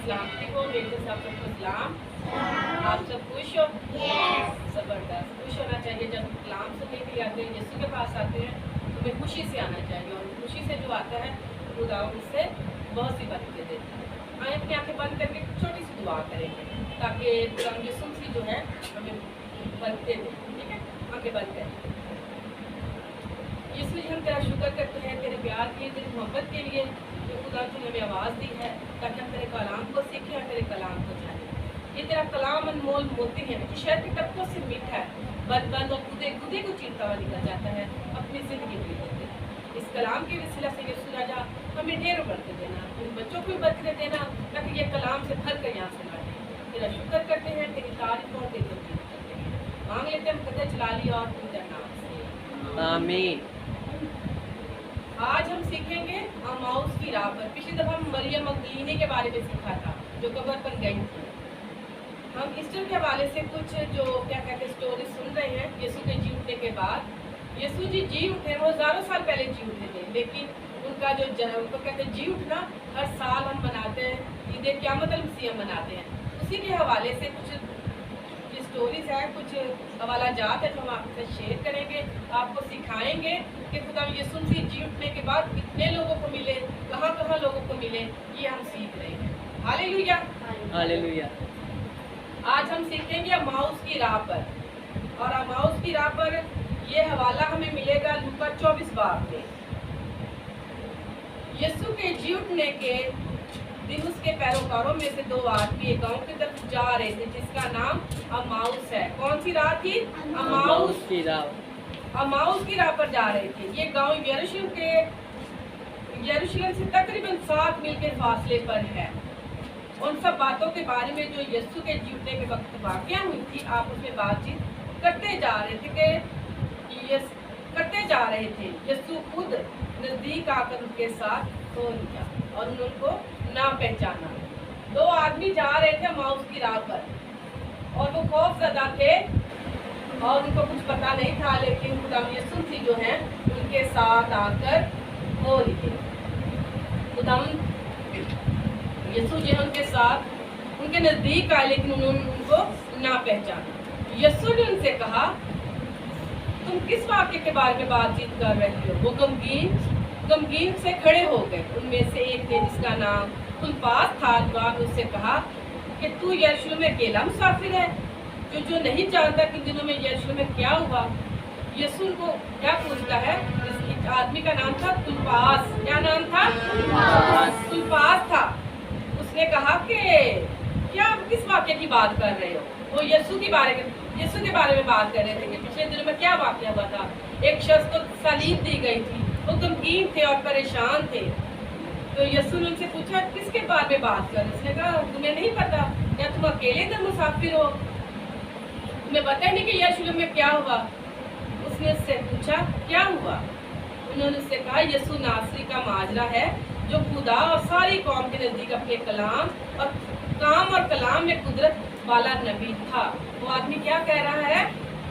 सलामती हो। मेरे से आप सबको सलाम। आप सब खुश हो? ज़बरदस्त खुश होना चाहिए। जब कलाम सुनने के लिए आते हैं, यीशु के पास आते हैं, तो हमें खुशी से आना चाहिए, और खुशी से जो आता है खुदा उससे बहुत सी बरकतें देता है। आए अपनी आंखें बंद करके छोटी सी दुआ करेंगे, ताकि खुदा यीशु मसीह जो है हमें बरकतें दे। ठीक है, आंखें बंद करें। यीशु जी, हम तेरा शुक्र करते हैं तेरे प्यार के लिए, तेरी मोहब्बत के लिए, जो खुदा तूने हमें आवाज़ दी है ताकि हम तेरे कलाम को सीखें और तेरे कलाम को जानें। ये तेरा कलाम अनमोल मोती है जो शहद के टपकों से मीठा है, बंद और खुदे खुदे को चीरता हुआ निकल जाता है अपनी ज़िंदगी में लेते हैं। इस कलाम के वसीला से यीशु राजा हमें ढेरों बरकतें देना, उन बच्चों को भी बरकतें देना, ताकि ये कलाम से भर कर यहाँ से लौटे। तेरा शुक्र करते हैं, तेरी तारीफ और तेरी तस्बीह करते हैं। मांग लेते हैं हम कदर चला ली और तेरे नाम से आमीन। आज हम सीखेंगे अमाउस की राह पर। पिछली दफा हम मरियम मगदलीनी के बारे में सीखा था जो कब्र पर गई थी। हम ईस्टर के हवाले से कुछ जो क्या कहते स्टोरी सुन रहे हैं यीशु के जी उठने के बाद। यीशु जी उठे, वो हज़ारों साल पहले जी उठे थे, लेकिन उनका जो जन्म उनको कहते हैं जी उठना हर साल हम मनाते हैं, ईद क़यामत अल मसीह मनाते हैं। उसी के हवाले से कुछ स्टोरीज है, कुछ हवाला जात है जो हम आपके साथ शेयर करेंगे, आपको सिखाएंगे कि खुदा यीशु मसीह जी उठने के बाद कितने लोगों को मिले, कहाँ कहाँ लोगों को मिले, ये हम सीख रहे हैं। Hallelujah hallelujah. आज हम सीखेंगे अमाउस की राह पर, और अमाउस की राह पर ये हवाला हमें मिलेगा लूका 24 बाब में। यीशु के जी उठने के दिन उसके पैरोकारों में से दो आदमी एक गांव की तरफ जा रहे थे जिसका नाम अमाउस है। कौन सी राह थी? अमाउस की राह। अमाउस की राह पर जा रहे थे। ये गांव यरूशलेम से तकरीबन 7 मील के फासले पर है। उन सब बातों के बारे में जो यीशु के जी उठने के वक्त वाक़या हुई थी, आप उसमें बातचीत करते जा रहे थे। यीशु खुद नजदीक आकर उनके साथ सो लिया और उनको ना पहचाना। दो आदमी जा रहे थे अमाउस की राह पर, और वो खौफज़दा थे और उनको कुछ पता नहीं था, लेकिन खुदा यीशु मसीह जो हैं उनके साथ आकर सो लिए। खुदा यीशु जी उनके साथ उनके नज़दीक आए, लेकिन उन्होंने उनको ना पहचाना। यीशु ने उनसे कहा, तुम किस वाक़े के बारे में बातचीत कर रहे हो? वो गमगीन से खड़े हो गए। उनमें से एक ने जिसका नाम कुलपास था, जवाब उससे कहा कि तू यरूशलेम में अकेला मुसाफिर है, जो नहीं जानता कि दिनों में यरूशलेम में क्या हुआ। यीशु को क्या पूछता है? इस आदमी का नाम था कुलपास। क्या नाम था? कुलपास था। उसने कहा कि क्या आप किस वाक़े की बात कर रहे हो? वो यीशु के बारे में बात कर रहे थे कि पिछले दिनों में क्या वाक़या हुआ था। एक शख्स को सलीब दी गई थी, वो गमगीन थे और परेशान थे। तो यीशु ने उनसे पूछा, किसके बारे में बात कर रहे हो? उसने कहा, तुम्हें नहीं पता? क्या तुम अकेले इधर मुसाफिर हो? तुम्हें पता नहीं कि यरूशलेम में क्या हुआ? उसने उससे पूछा, क्या हुआ? उन्होंने उससे कहा, यीशु नासरी का माजरा है जो खुदा और सारी कौम के नज़दीक अपने काम और कलाम में कुदरत वाला नबी था। वो आदमी क्या कह रहा है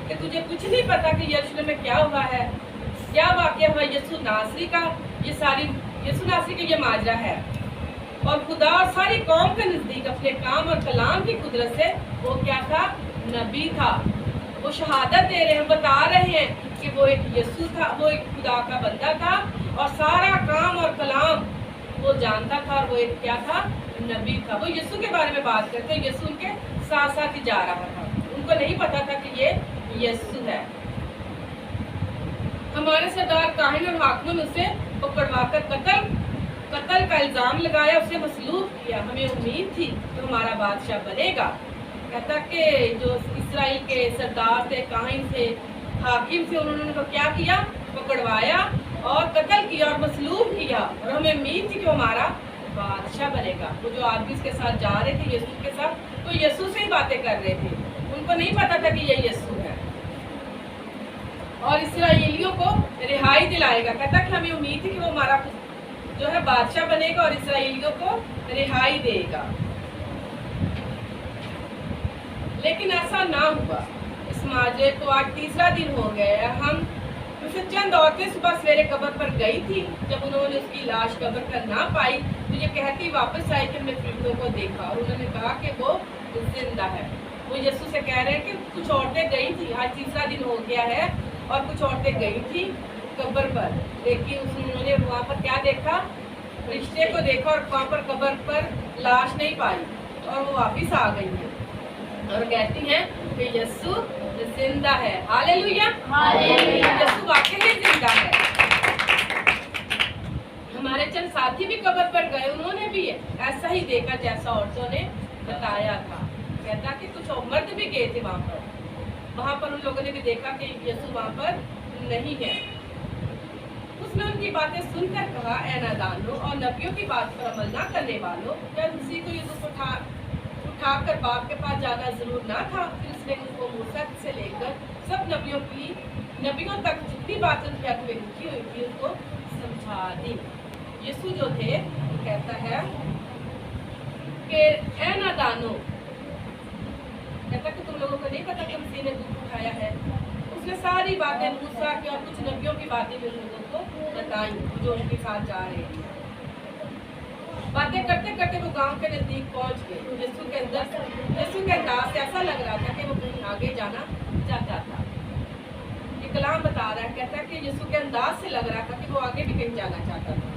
कि तुझे कुछ नहीं पता कि यरूशलेम में क्या हुआ है, क्या वाक़या हुआ। यीशु नासरी का ये माजरा है, और खुदा और सारी कौम के नज़दीक अपने काम और कलाम की कुदरत से वो क्या था? नबी था। वो शहादत दे रहे हैं, बता रहे हैं कि वो एक यीशु था, वो एक खुदा का बंदा था, और सारा काम और कलाम वो जानता था, और वो एक क्या था? नबी था। वो यीशु के बारे में बात करते, यीशु उनके साथ साथ ही जा रहा था। उनको नहीं पता था कि ये यीशु है। हमारे सरदार काहिन और हाकिम ने उसे पकड़वाकर कत्ल का इल्ज़ाम लगाया, उसे मसलूब किया। हमें उम्मीद थी कि हमारा बादशाह बनेगा। कहता कि जो इसराइल के सरदार थे, काहिन थे, हाकिम थे, उन्होंने उनको क्या किया? पकड़वाया और कत्ल किया और मसलूब किया, और हमें उम्मीद थी कि हमारा बादशाह बनेगा। वो जो आदमी इसके साथ जा रहे थे यीशु के साथ, तो यीशु से ही बातें कर रहे थे। उनको नहीं पता था कि ये यीशु है और इसराइलियों को रिहाई दिलाएगा। कहता कि हमें उम्मीद थी कि वो हमारा जो है बादशाह बनेगा और इसराइलियों को रिहाई देगा, लेकिन ऐसा ना हुआ। इस माजरे को आज तीसरा दिन हो गया है। हम उससे चंद औरतें सुबह सवेरे कब्र पर गई थी। जब उन्होंने उसकी लाश कब्र पर ना पाई तो ये कहती वापस आई कि हमने फरिश्तों को देखा और उन्होंने कहा कि वो जिंदा है। वो यीशु से कह रहे हैं कि कुछ औरतें गई थी, आज तीसरा दिन हो गया है और कुछ औरतें गई थी कब्र पर, लेकिन उन्होंने वहाँ पर क्या देखा, रिश्ते को देखा और वहाँ पर कब्र पर लाश नहीं पाई और वो वापस आ गई है और कहती हैं कि यीशु जिंदा है। हालेलुया, यीशु वाकई में जिंदा है। हमारे चंद साथी भी कब्र पर गए, उन्होंने भी ऐसा ही देखा जैसा औरतों ने बताया था। कहता कि कुछ मर्द भी गए थे वहाँ पर उन लोगों ने भी देखा कि यीशु वहाँ पर नहीं है। उसने उनकी बातें सुनकर कहा, ऐ नादानो और नबियों की बात पर अमल ना करने वालों, क्या उसी को यीशु उठाकर बाप के पास जाना जरूर ना था? फिर उसने उनको मूसा से लेकर सब नबियों तक जितनी बातें उनके हक में लिखी हुई थी उनको समझा दी। यीशु जो थे कहता है कि ऐ नादानो, कहता कि तुम लोगों को नहीं पता कि मसीह ने दुख उठाया है। उसने सारी बातें मूसा की और कुछ नबियों की बातें भी उन लोगों को बताई जो उनके साथ जा रहे हैं। बातें करते करते वो गांव के नजदीक पहुंच गए। यीशु के अंदाज से ऐसा लग रहा था कि वो कहीं आगे जाना चाहता था। ये कलाम बता रहा है, कहता है कि यीशु के अंदाज से लग रहा था कि वो आगे भी कहीं जाना चाहता था।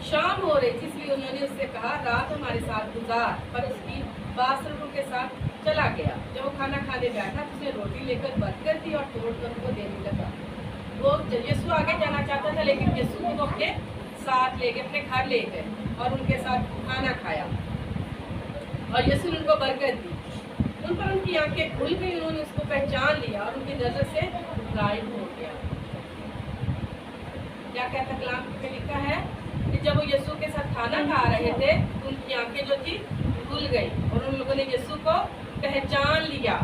शाम हो रही थी, इसलिए उन्होंने उससे कहा, रात हमारे साथ गुजार। पर उसकी बात सुन के साथ चला गया। जब वो खाना खाने बैठा तो उसने रोटी लेकर बरकर दी और तोड़कर उनको देने लगा। वो यीशु आगे जाना चाहता था, लेकिन यीशु को अपने साथ ले गए, अपने घर ले गए और उनके साथ खाना खाया और यीशु ने उनको बरकत दी। उन पर उनकी आंखें खुल गई, उन्होंने उसको पहचान लिया और उनकी नजर से गायब हो गया। क्या कहता कलाम में लिखा है कि जब वो यीशु के साथ खाना खा रहे थे उनकी आंखें जो थी खुल गई और उन लोगों ने यीशु को पहचान लिया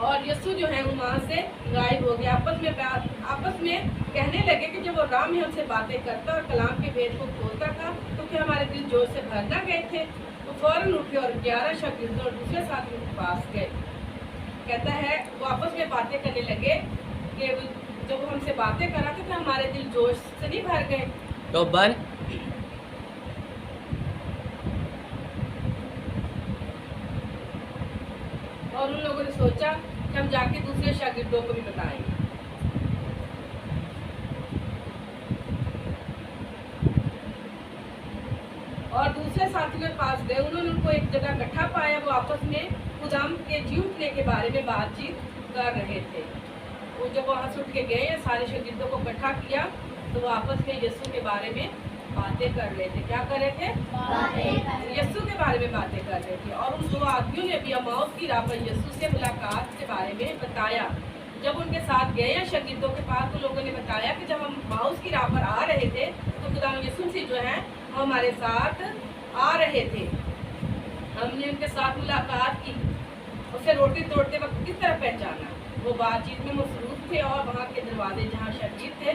और यीशु जो है वो वहाँ से गायब हो गया। आपस में कहने लगे कि जब वो राम में हमसे बातें करता और कलाम के भेद को खोलता था तो क्या हमारे दिल जोर से भर ना गए थे? वो फौरन उठे और 11 शागिर्दों और दूसरे साथियों के पास गए। कहता है वो आपस में बातें करने लगे कि जब वो हमसे बातें कर रहा था तो हमारे दिल जोश से नहीं भर गए। तो बन और उन लोगों ने सोचा कि हम जाके दूसरे शागिर्दों को भी बताएंगे। और दूसरे साथियों के पास गए, उन्होंने उनको एक जगह इकट्ठा पाया। वो आपस में खुदाम के जी उठने के बारे में बातचीत कर रहे थे। वो जब वहाँ से उठ के गए या सारे शागिर्दों को इकट्ठा किया तो वो आपस में यीशु के बारे में बातें कर रहे थे। क्या कर रहे थे? यीशु के बारे में बातें कर रहे थे। और उन दो आदमियों ने भी अमाउस की राह पर यीशु से मुलाकात के बारे में बताया। जब उनके साथ गए या शागिर्दों के पास तो लोगों ने बताया कि जब हम अमाउस की राह पर आ रहे थे तो खुदा यीशु से जो है वो हमारे साथ आ रहे थे। हमने उनके साथ मुलाकात की। उसे रोटी तोड़ते वक्त किस तरह पहचाना? वो बातचीत में मसरूफ थे और वहाँ के दरवाजे जहाँ शागिर्द थे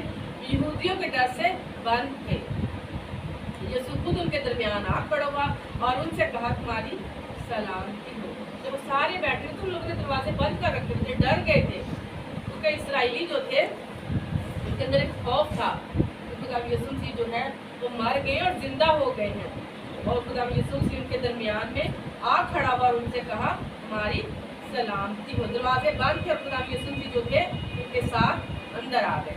यहूदियों के डर से बंद थे। यीशु खुद उनके दरमियान आ खड़ा हुआ और उनसे कहा, तुम्हारी सलामती हो। जब वो सारे बैठे थे तो उन लोगों ने दरवाजे बंद कर रखे थे, डर गए थे। क्योंकि इसराइली जो थे उनके अंदर एक खौफ था कि खुदा यीशु मसीह जो है वो मर गए और जिंदा हो गए हैं। और खुदा यीशु मसीह उनके दरमियान में आ खड़ा हुआ और उनसे कहा, हमारी सलामती हो। दरवाजे बंद थे और खुदा यीशु मसीह जो थे उनके साथ अंदर आ गए।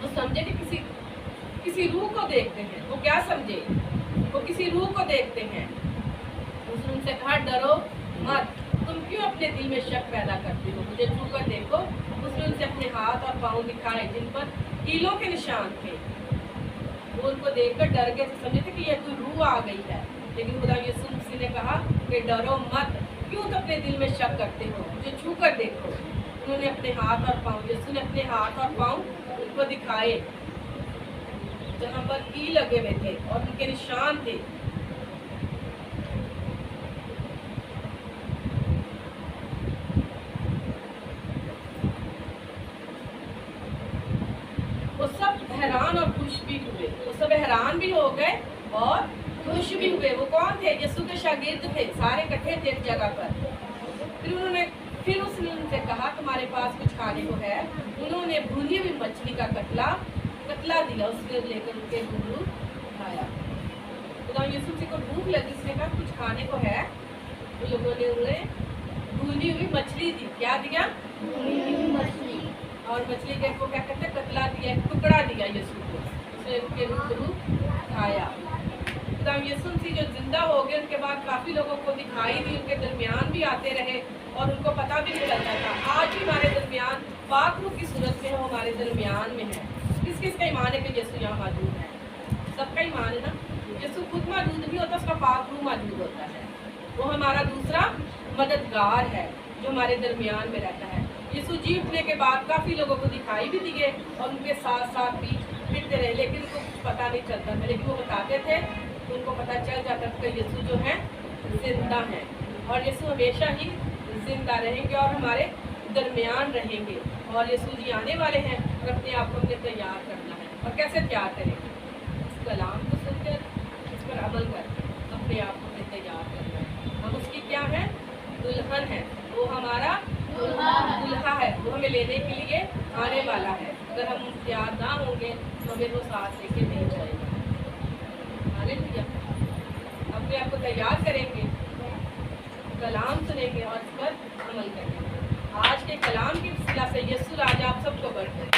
वो समझे कि किसी रूह को देखते हैं। वो क्या समझे? वो किसी रूह को देखते हैं। उसने उनसे कहा, डरो मत, तुम क्यों अपने दिल में शक पैदा करती हो? मुझे छू कर देखो। उसने उनसे अपने हाथ और पाँव दिखाए जिन पर कीलों के निशान थे। वो उनको देखकर डर गए, समझे थे कि यह कोई रूह आ गई है। लेकिन खुदा यीशु मसीह ने कहा कि डरो मत, क्यों तो अपने दिल में शक करते हो? मुझे छू कर देखो। उन्होंने अपने हाथ और पाँव, यीशु ने अपने हाथ और पाँव उनको दिखाए जहाँ पर कील लगे हुए थे और उनके निशान थे। वो सब हैरान और खुश भी हुए। वो सब हैरान भी हो गए और खुश भी हुए। वो कौन थे? यीशु के शागिर्द थे, सारे इकट्ठे थे एक जगह पर। फिर उसने उनसे कहा, तुम्हारे पास कुछ खाने को है? उन्होंने भुनी हुई मछली का कटला कतला दिया, उसने लेकर उनके रूबरू खाया। खुदा यीशु मसीह को भूख लगी, उसने कहा कुछ खाने को है? उन लोगों ने उन्हें भुनी हुई मछली दी। क्या दिया? मछली। और मछली के को क्या कहते हैं? कतला दिया, एक टुकड़ा दिया यीशु को, उसने उनके रूबरू खाया। खुदा यीशु मसीह जो जिंदा हो गए उनके बाद काफी लोगों को दिखाई दी, उनके दरमियान भी आते रहे और उनको पता भी नहीं चलता था। आज भी हमारे दरमियान पाक रूह की सूरत में है, वो हमारे दरमियान में है। किस किस का ईमान है कि यीशु यहाँ मौजूद है? सबका ईमान है ना। यीशु खुद मौजूद नहीं होता, उसका पाक रूह मौजूद होता है। वो हमारा दूसरा मददगार है जो हमारे दरमियान में रहता है। यीशु जी उठने के बाद काफ़ी लोगों को दिखाई भी दिए और उनके साथ साथ भी फिरते रहे, लेकिन उनको कुछ पता नहीं चलता था। लेकिन वो बताते थे, उनको पता चल जाता था कि यीशु जो है जिंदा है और यीशु हमेशा ही जिंदा रहेंगे और हमारे दरमियान रहेंगे। और यीशु जी आने वाले हैं और अपने आप को हमने तैयार करना है। और कैसे तैयार करेंगे? इस कलाम को सुनकर, इस पर अमल कर अपने आप को हमें तैयार करना है। हम उसकी क्या है? दुल्हन है। वो हमारा दुल्हा है, वो हमें लेने के लिए आने वाला है। अगर हम तैयार ना होंगे तो हमें वो साथ लेके नहीं जाएगा। हालेलुया। अपने आप को तैयार करेंगे, कलाम सुनेंगे और इस पर अमल करेंगे। आज के कलाम की सिला से यीशु राजा आप सबको बरकत।